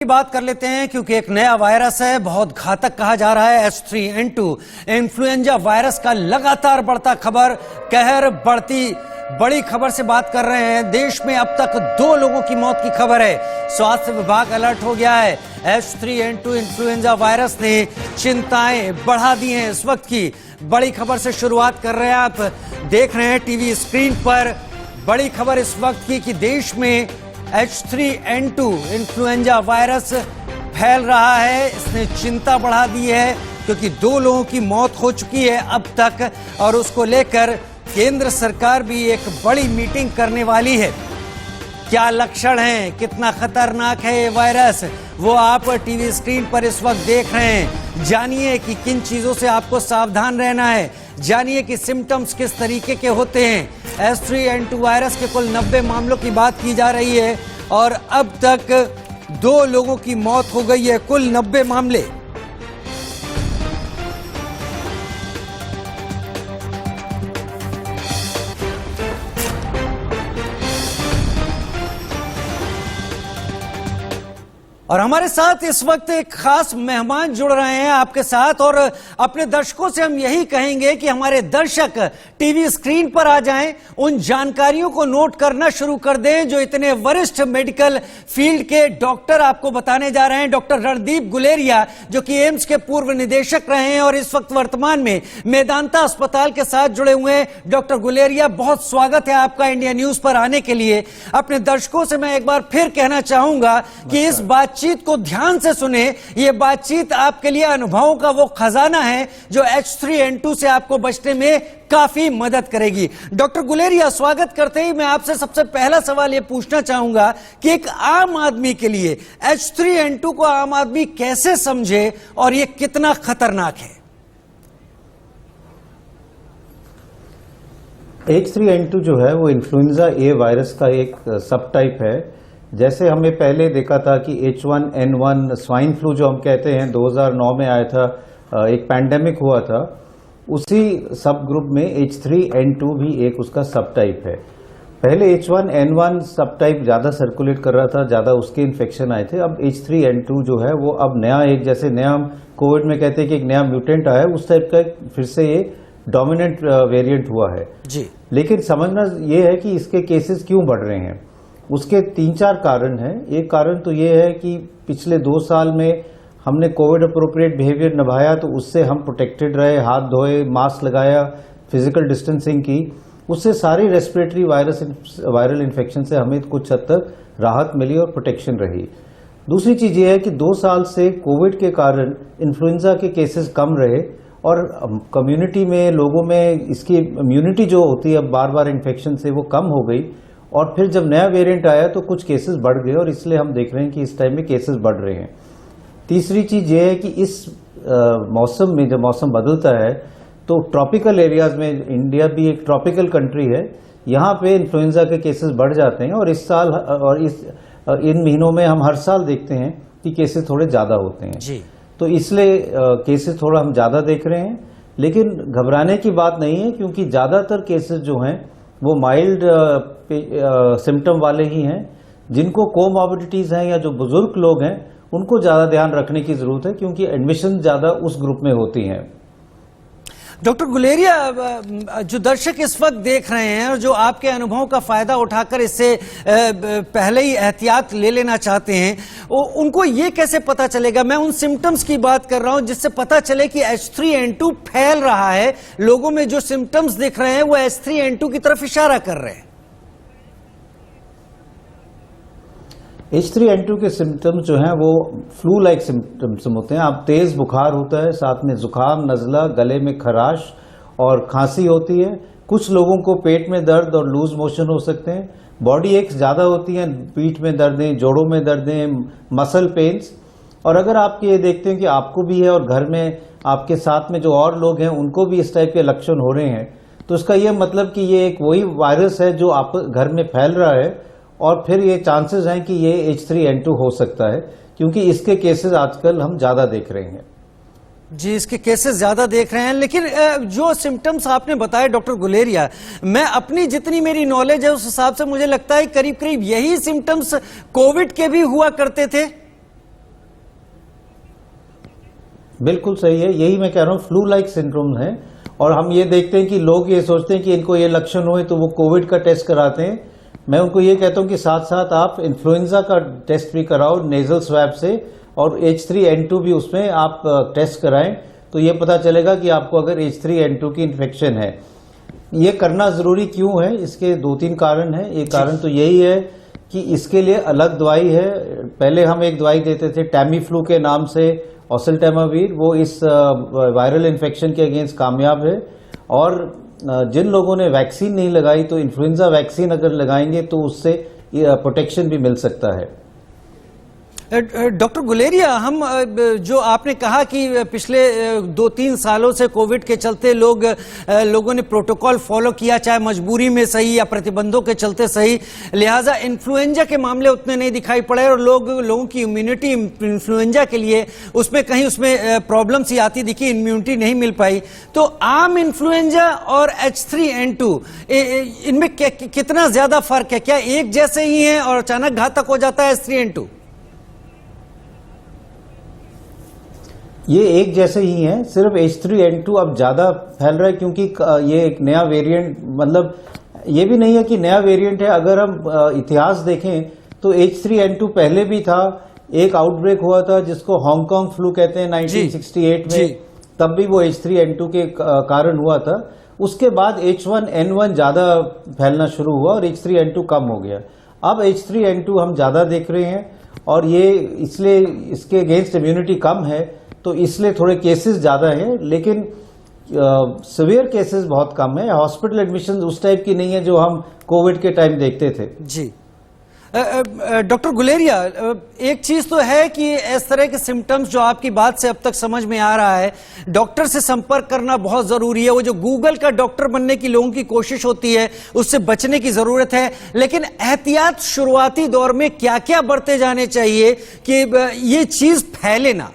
बात कर लेते हैं क्योंकि एक नया वायरस है, बहुत घातक कहा जा रहा है H3N2 इन्फ्लुएंजा वायरस का लगातार बढ़ता खबर कहर बढ़ती बड़ी खबर से बात कर रहे हैं। देश में अब तक 2 लोगों की मौत की खबर है। स्वास्थ्य विभाग अलर्ट हो गया है। H3N2 इन्फ्लुएंजा वायरस ने चिंताएं बढ़ा दी हैं। इस वक्त की बड़ी खबर से शुरुआत कर रहे हैं। आप देख रहे हैं टीवी स्क्रीन पर बड़ी खबर इस वक्त की कि देश में H3N2 इन्फ्लुएंजा वायरस फैल रहा है। इसने चिंता बढ़ा दी है क्योंकि 2 लोगों की मौत हो चुकी है अब तक और उसको लेकर केंद्र सरकार भी एक बड़ी मीटिंग करने वाली है। क्या लक्षण हैं, कितना खतरनाक है ये वायरस, वो आप टीवी स्क्रीन पर इस वक्त देख रहे हैं। जानिए कि किन चीजों से आपको सावधान रहना है, जानिए कि सिम्टम्स किस तरीके के होते हैं। H3N2 वायरस के कुल 90 मामलों की बात की जा रही है और अब तक 2 लोगों की मौत हो गई है। कुल 90 मामले। और हमारे साथ इस वक्त एक खास मेहमान जुड़ रहे हैं आपके साथ और अपने दर्शकों से हम यही कहेंगे कि हमारे दर्शक टीवी स्क्रीन पर आ जाएं, उन जानकारियों को नोट करना शुरू कर दें जो इतने वरिष्ठ मेडिकल फील्ड के डॉक्टर आपको बताने जा रहे हैं। डॉक्टर रणदीप गुलेरिया जो कि एम्स के पूर्व निदेशक रहे हैं और इस वक्त वर्तमान में मेदांता अस्पताल के साथ जुड़े हुए हैं। डॉक्टर गुलेरिया, बहुत स्वागत है आपका इंडिया न्यूज पर आने के लिए। अपने दर्शकों से मैं एक बार फिर कहना चाहूंगा कि इस बातचीत को ध्यान से सुने। ये बातचीत आपके लिए अनुभवों का वो खजाना है जो H3N2 से आपको बचने में काफी मदद करेगी। डॉक्टर गुलेरिया, स्वागत करते ही मैं आपसे सबसे पहला सवाल ये पूछना चाहूंगा कि एक आम आदमी के लिए H3N2 को आम आदमी कैसे समझे और ये कितना खतरनाक है? H3N2 जो है वो इन्फ्लुएंजा ए वायरस का एक सब टाइप है। जैसे हमने पहले देखा था कि H1N1 स्वाइन फ्लू जो हम कहते हैं 2009 में आया था, एक पैंडेमिक हुआ था, उसी सब ग्रुप में H3N2 भी एक उसका सब टाइप है। पहले H1N1 सब टाइप ज़्यादा सर्कुलेट कर रहा था, ज़्यादा उसके इन्फेक्शन आए थे। अब H3N2 जो है वो अब नया एक, जैसे नया हम कोविड में कहते हैं कि एक नया म्यूटेंट आया है, उस टाइप का फिर से ये डोमिनेंट वेरिएंट हुआ है जी। लेकिन समझना ये है कि इसके केसेस क्यों बढ़ रहे हैं। उसके 3-4 कारण हैं। एक कारण तो ये है कि पिछले 2 साल में हमने कोविड अप्रोप्रिएट बिहेवियर निभाया, तो उससे हम प्रोटेक्टेड रहे, हाथ धोए, मास्क लगाया, फिजिकल डिस्टेंसिंग की, उससे सारी रेस्पिरेटरी वायरल इन्फेक्शन से हमें कुछ हद तक राहत मिली और प्रोटेक्शन रही। दूसरी चीज़ ये है कि 2 साल से कोविड के कारण इन्फ्लुएंजा के केसेस कम रहे और कम्युनिटी में लोगों में इसकी इम्यूनिटी जो होती है बार बार इन्फेक्शन से वो कम हो गई और फिर जब नया वेरिएंट आया तो कुछ केसेस बढ़ गए और इसलिए हम देख रहे हैं कि इस टाइम में केसेस बढ़ रहे हैं। तीसरी चीज़ ये है कि इस मौसम में जब मौसम बदलता है तो ट्रॉपिकल एरियाज में, इंडिया भी एक ट्रॉपिकल कंट्री है, यहाँ पे इन्फ्लुएंजा के केसेस बढ़ जाते हैं और इस साल और इन महीनों में हम हर साल देखते हैं कि केसेस थोड़े ज़्यादा होते हैं जी। तो इसलिए केसेस थोड़ा हम ज़्यादा देख रहे हैं, लेकिन घबराने की बात नहीं है क्योंकि ज़्यादातर केसेस जो हैं वो माइल्ड सिम्टम वाले ही हैं। जिनको कोमॉर्बिडिटीज़ हैं या जो बुजुर्ग लोग हैं उनको ज़्यादा ध्यान रखने की ज़रूरत है क्योंकि एडमिशन ज़्यादा उस ग्रुप में होती हैं। डॉक्टर गुलेरिया, जो दर्शक इस वक्त देख रहे हैं और जो आपके अनुभवों का फायदा उठाकर इससे पहले ही एहतियात ले लेना चाहते हैं, उनको ये कैसे पता चलेगा? मैं उन सिम्टम्स की बात कर रहा हूं जिससे पता चले कि H3N2 फैल रहा है। लोगों में जो सिम्टम्स दिख रहे हैं वो H3N2 की तरफ इशारा कर रहे हैं। H3N2 के सिम्टम्स जो हैं वो फ्लू लाइक सिम्टम्स होते हैं। आप तेज़ बुखार होता है, साथ में जुकाम, नज़ला, गले में खराश और खांसी होती है। कुछ लोगों को पेट में दर्द और लूज मोशन हो सकते हैं। बॉडी एक्स ज़्यादा होती हैं, पीठ में दर्दें, जोड़ों में दर्दें, मसल पेन्स। और अगर आप ये देखते हैं कि आपको भी है और घर में आपके साथ में जो और लोग हैं उनको भी इस टाइप के लक्षण हो रहे हैं, तो इसका ये मतलब कि ये एक वही वायरस है जो आप घर में फैल रहा है और फिर ये चांसेस हैं कि ये H3N2 हो सकता है क्योंकि इसके केसेस आजकल हम ज़्यादा देख रहे हैं। जी, इसके केसेस ज्यादा देख रहे हैं, लेकिन जो सिम्टम्स आपने बताए डॉक्टर गुलेरिया, मैं अपनी जितनी मेरी नॉलेज है उस हिसाब से मुझे लगता है करीब करीब यही सिम्टम्स कोविड के भी हुआ करते थे। बिल्कुल सही है, यही मैं कह रहा हूँ, फ्लू लाइक सिंड्रोम है। और हम ये देखते हैं कि लोग ये सोचते हैं कि इनको ये लक्षण हुए तो वो कोविड का टेस्ट कराते हैं। मैं उनको ये कहता हूँ कि साथ साथ आप इन्फ्लुएंजा का टेस्ट भी कराओ नेजल स्वैब से, और H3N2 भी उसमें आप टेस्ट कराएं, तो ये पता चलेगा कि आपको अगर H3N2 की इन्फेक्शन है। ये करना जरूरी क्यों है, इसके 2-3 कारण हैं। एक कारण तो यही है कि इसके लिए अलग दवाई है। पहले हम एक दवाई देते थे टैमीफ्लू के नाम से, ओसेल्टामावीर, वो इस वायरल इन्फेक्शन के अगेंस्ट कामयाब है। और जिन लोगों ने वैक्सीन नहीं लगाई, तो इन्फ्लुएंजा वैक्सीन अगर लगाएंगे तो उससे प्रोटेक्शन भी मिल सकता है। डॉक्टर गुलेरिया, हम जो आपने कहा कि पिछले 2-3 सालों से कोविड के चलते लोगों ने प्रोटोकॉल फॉलो किया, चाहे मजबूरी में सही या प्रतिबंधों के चलते सही, लिहाजा इन्फ्लुएंजा के मामले उतने नहीं दिखाई पड़े और लोगों की इम्यूनिटी इन्फ्लुएंजा के लिए उसमें प्रॉब्लम सी आती दिखी, इम्यूनिटी नहीं मिल पाई। तो आम इन्फ्लुएंजा और H3N2 इनमें कितना ज्यादा फर्क है? क्या एक जैसे ही हैं और अचानक घातक हो जाता है H3N2? ये एक जैसे ही हैं, सिर्फ H3N2 अब ज्यादा फैल रहा है क्योंकि ये एक नया वेरिएंट, मतलब ये भी नहीं है कि नया वेरिएंट है। अगर हम इतिहास देखें तो H3N2 पहले भी था, एक आउटब्रेक हुआ था जिसको हांगकांग फ्लू कहते हैं 1968 में, तब भी वो H3N2 के कारण हुआ था। उसके बाद H1N1 ज्यादा फैलना शुरू हुआ और H3N2 कम हो गया। अब H3N2 हम ज्यादा देख रहे हैं और ये इसलिए इसके अगेंस्ट इम्यूनिटी कम है, तो इसलिए थोड़े केसेस ज्यादा हैं, लेकिन सीवियर केसेस बहुत कम है। हॉस्पिटल एडमिशन उस टाइप की नहीं है जो हम कोविड के टाइम देखते थे। जी डॉक्टर गुलेरिया, एक चीज तो है कि इस तरह के सिम्टम्स जो आपकी बात से अब तक समझ में आ रहा है, डॉक्टर से संपर्क करना बहुत जरूरी है। वो जो गूगल का डॉक्टर बनने की लोगों की कोशिश होती है, उससे बचने की जरूरत है। लेकिन एहतियात शुरुआती दौर में क्या क्या बरते जाने चाहिए कि ये चीज फैले ना?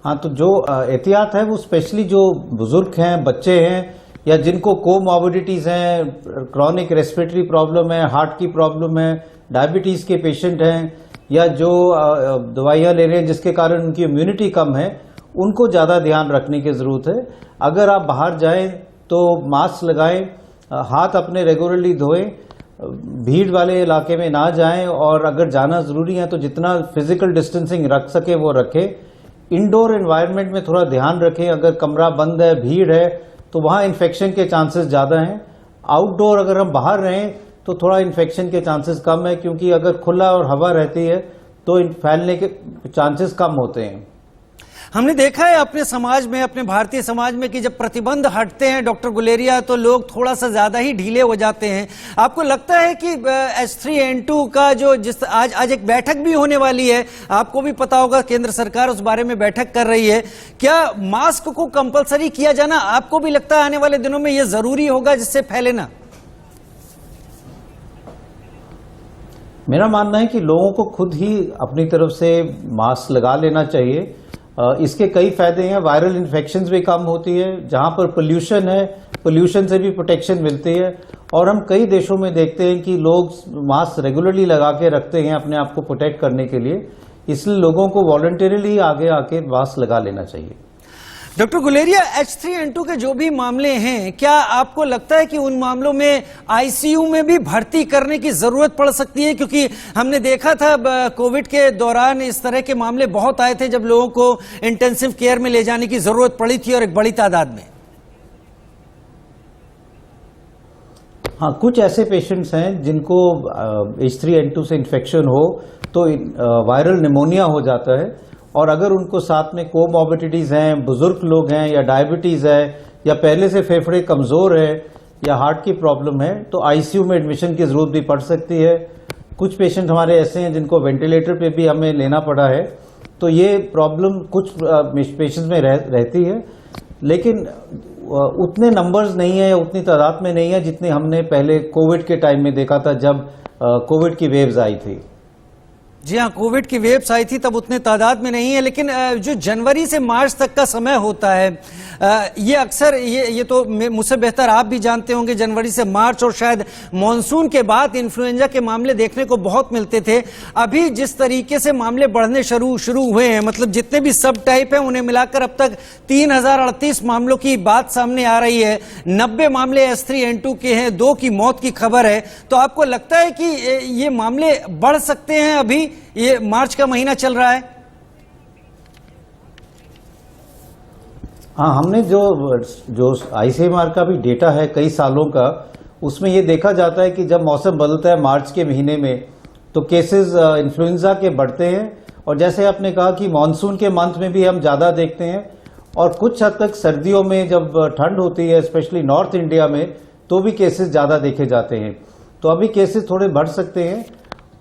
हाँ, तो जो एहतियात है वो स्पेशली जो बुजुर्ग हैं, बच्चे हैं, या जिनको कोमॉर्बिडिटीज हैं, क्रॉनिक रेस्पिरेटरी प्रॉब्लम है, हार्ट की प्रॉब्लम है, डायबिटीज के पेशेंट हैं, या जो दवाइयाँ ले रहे हैं जिसके कारण उनकी इम्यूनिटी कम है, उनको ज़्यादा ध्यान रखने की ज़रूरत है। अगर आप बाहर जाएं तो मास्क लगाएं, हाथ अपने रेगुलरली धोएं, भीड़ वाले इलाके में ना जाएं, और अगर जाना ज़रूरी है तो जितना फिजिकल डिस्टेंसिंग रख सके वो रखें। इंडोर एनवायरनमेंट में थोड़ा ध्यान रखें, अगर कमरा बंद है, भीड़ है, तो वहाँ इन्फेक्शन के चांसेस ज़्यादा हैं। आउटडोर अगर हम बाहर रहें तो थोड़ा इन्फेक्शन के चांसेस कम है, क्योंकि अगर खुला और हवा रहती है तो फैलने के चांसेस कम होते हैं। हमने देखा है अपने समाज में, अपने भारतीय समाज में, कि जब प्रतिबंध हटते हैं डॉक्टर गुलेरिया, तो लोग थोड़ा सा ज्यादा ही ढीले हो जाते हैं। आपको लगता है कि H3N2 का जो आज एक बैठक भी होने वाली है, आपको भी पता होगा केंद्र सरकार उस बारे में बैठक कर रही है, क्या मास्क को कंपलसरी किया जाना आपको भी लगता है आने वाले दिनों में यह जरूरी होगा जिससे फैले ना? मेरा मानना है कि लोगों को खुद ही अपनी तरफ से मास्क लगा लेना चाहिए। इसके कई फायदे हैं, वायरल इन्फेक्शंस भी कम होती है, जहां पर पोल्यूशन है, पोल्यूशन से भी प्रोटेक्शन मिलती है। और हम कई देशों में देखते हैं कि लोग मास्क रेगुलरली लगा के रखते हैं अपने आप को प्रोटेक्ट करने के लिए, इसलिए लोगों को वॉलंटरीली आगे आके मास्क लगा लेना चाहिए। डॉक्टर गुलेरिया, H3N2 के जो भी मामले हैं, क्या आपको लगता है कि उन मामलों में आईसीयू में भी भर्ती करने की जरूरत पड़ सकती है? क्योंकि हमने देखा था कोविड के दौरान इस तरह के मामले बहुत आए थे जब लोगों को इंटेंसिव केयर में ले जाने की जरूरत पड़ी थी, और एक बड़ी तादाद में। हाँ, कुछ ऐसे पेशेंट्स हैं जिनको H3N2 से इन्फेक्शन हो तो वायरल निमोनिया हो जाता है, और अगर उनको साथ में कोमॉर्बिडिटीज हैं, बुजुर्ग लोग हैं, या डायबिटीज है, या पहले से फेफड़े कमजोर है, या हार्ट की प्रॉब्लम है, तो आईसीयू में एडमिशन की जरूरत भी पड़ सकती है। कुछ पेशेंट हमारे ऐसे हैं जिनको वेंटिलेटर पे भी हमें लेना पड़ा है, तो ये प्रॉब्लम कुछ पेशेंट्स में रहती है, लेकिन उतने नंबर्स नहीं है या उतनी तादाद में नहीं है जितनी हमने पहले कोविड के टाइम में देखा था, जब कोविड की वेव्स आई थी। जी हाँ, कोविड की वेव्स आई थी तब उतने तादाद में नहीं है, लेकिन जो जनवरी से मार्च तक का समय होता है, ये अक्सर ये तो मुझसे बेहतर आप भी जानते होंगे, जनवरी से मार्च और शायद मॉनसून के बाद इन्फ्लुएंजा के मामले देखने को बहुत मिलते थे। अभी जिस तरीके से मामले बढ़ने शुरू हुए हैं, मतलब जितने भी सब टाइप हैं उन्हें मिलाकर अब तक 3038 मामलों की बात सामने आ रही है। 90 मामले H3N2 के हैं, 2 की मौत की खबर है। तो आपको लगता है कि ये मामले बढ़ सकते हैं? अभी ये मार्च का महीना चल रहा है। हाँ, हमने जो ICMR का भी डेटा है कई सालों का, उसमें ये देखा जाता है कि जब मौसम बदलता है मार्च के महीने में तो केसेस इन्फ्लुएंजा के बढ़ते हैं। और जैसे आपने कहा कि मॉनसून के मंथ में भी हम ज़्यादा देखते हैं, और कुछ हद तक सर्दियों में जब ठंड होती है स्पेशली नॉर्थ इंडिया में, तो भी केसेस ज़्यादा देखे जाते हैं। तो अभी केसेस थोड़े बढ़ सकते हैं।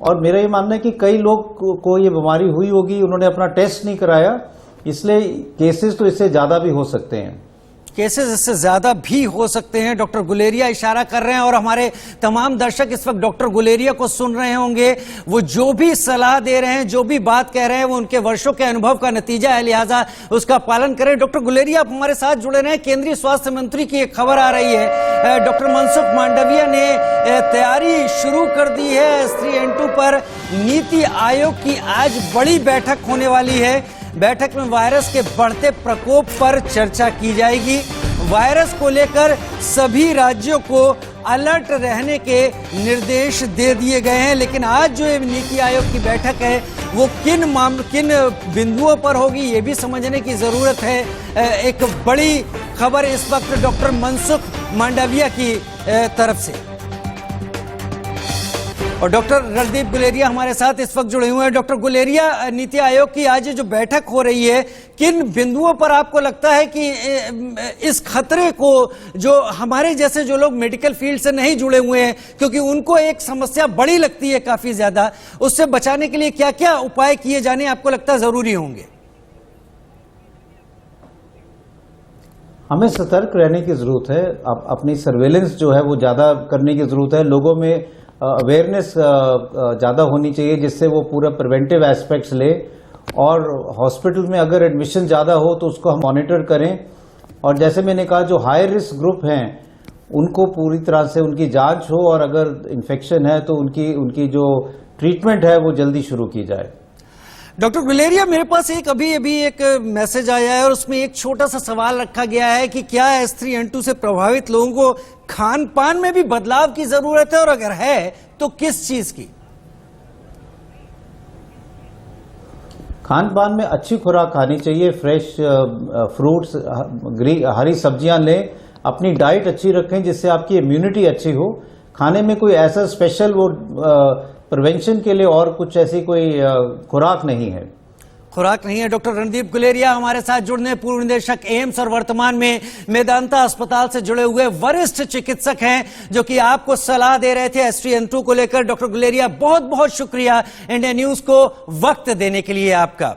और मेरा ये मानना है कि कई लोग को ये बीमारी हुई होगी, उन्होंने अपना टेस्ट नहीं कराया, इसलिए केसेस तो इससे ज़्यादा भी हो सकते हैं। केसेस इससे ज्यादा भी हो सकते हैं, डॉक्टर गुलेरिया इशारा कर रहे हैं। और हमारे तमाम दर्शक इस वक्त डॉक्टर गुलेरिया को सुन रहे होंगे। वो जो भी सलाह दे रहे हैं, जो भी बात कह रहे हैं, वो उनके वर्षों के अनुभव का नतीजा है, लिहाजा उसका पालन करें। डॉक्टर गुलेरिया, आप हमारे साथ जुड़े रहे हैं। केंद्रीय स्वास्थ्य मंत्री की एक खबर आ रही है, डॉक्टर मनसुख मांडविया ने तैयारी शुरू कर दी है H3N2 पर। नीति आयोग की आज बड़ी बैठक होने वाली है। बैठक में वायरस के बढ़ते प्रकोप पर चर्चा की जाएगी। वायरस को लेकर सभी राज्यों को अलर्ट रहने के निर्देश दे दिए गए हैं। लेकिन आज जो नीति आयोग की बैठक है वो किन बिंदुओं पर होगी, ये भी समझने की जरूरत है। एक बड़ी खबर इस वक्त डॉक्टर मनसुख मांडविया की तरफ से। और डॉक्टर रणदीप गुलेरिया हमारे साथ इस वक्त जुड़े हुए हैं। डॉक्टर गुलेरिया, नीति आयोग की आज जो बैठक हो रही है, किन बिंदुओं पर आपको लगता है कि इस खतरे को, जो हमारे जैसे जो लोग मेडिकल फील्ड से नहीं जुड़े हुए हैं, क्योंकि उनको एक समस्या बड़ी लगती है काफी ज्यादा, उससे बचाने के लिए क्या क्या उपाय किए जाने आपको लगता है जरूरी होंगे? हमें सतर्क रहने की जरूरत है। अपनी सर्वेलेंस जो है वो ज्यादा करने की जरूरत है। लोगों में अवेयरनेस ज़्यादा होनी चाहिए, जिससे वो पूरा प्रिवेंटिव एस्पेक्ट्स ले। और हॉस्पिटल में अगर एडमिशन ज़्यादा हो तो उसको हम मॉनिटर करें। और जैसे मैंने कहा, जो हाई रिस्क ग्रुप हैं उनको पूरी तरह से उनकी जांच हो, और अगर इन्फेक्शन है तो उनकी जो ट्रीटमेंट है वो जल्दी शुरू की जाए। डॉक्टर गुलेरिया, मेरे पास अभी एक मैसेज आया है और उसमें एक छोटा सा सवाल रखा गया है कि क्या H3N2 से प्रभावित लोगों को खान पान में भी बदलाव की जरूरत है, और अगर है तो किस चीज की? खान पान में अच्छी खुराक खानी चाहिए, फ्रेश फ्रूट्स, हरी सब्जियां लें, अपनी डाइट अच्छी रखें जिससे आपकी इम्यूनिटी अच्छी हो। खाने में कोई ऐसा स्पेशल वो प्रिवेंशन के लिए और कुछ ऐसी कोई खुराक नहीं है। खुराक नहीं है। डॉक्टर रणदीप गुलेरिया हमारे साथ जुड़ने, पूर्व निदेशक एम्स और वर्तमान में मेदांता अस्पताल से जुड़े हुए वरिष्ठ चिकित्सक हैं, जो कि आपको सलाह दे रहे थे H3N2 को लेकर। डॉक्टर गुलेरिया, बहुत बहुत शुक्रिया इंडिया न्यूज को वक्त देने के लिए आपका।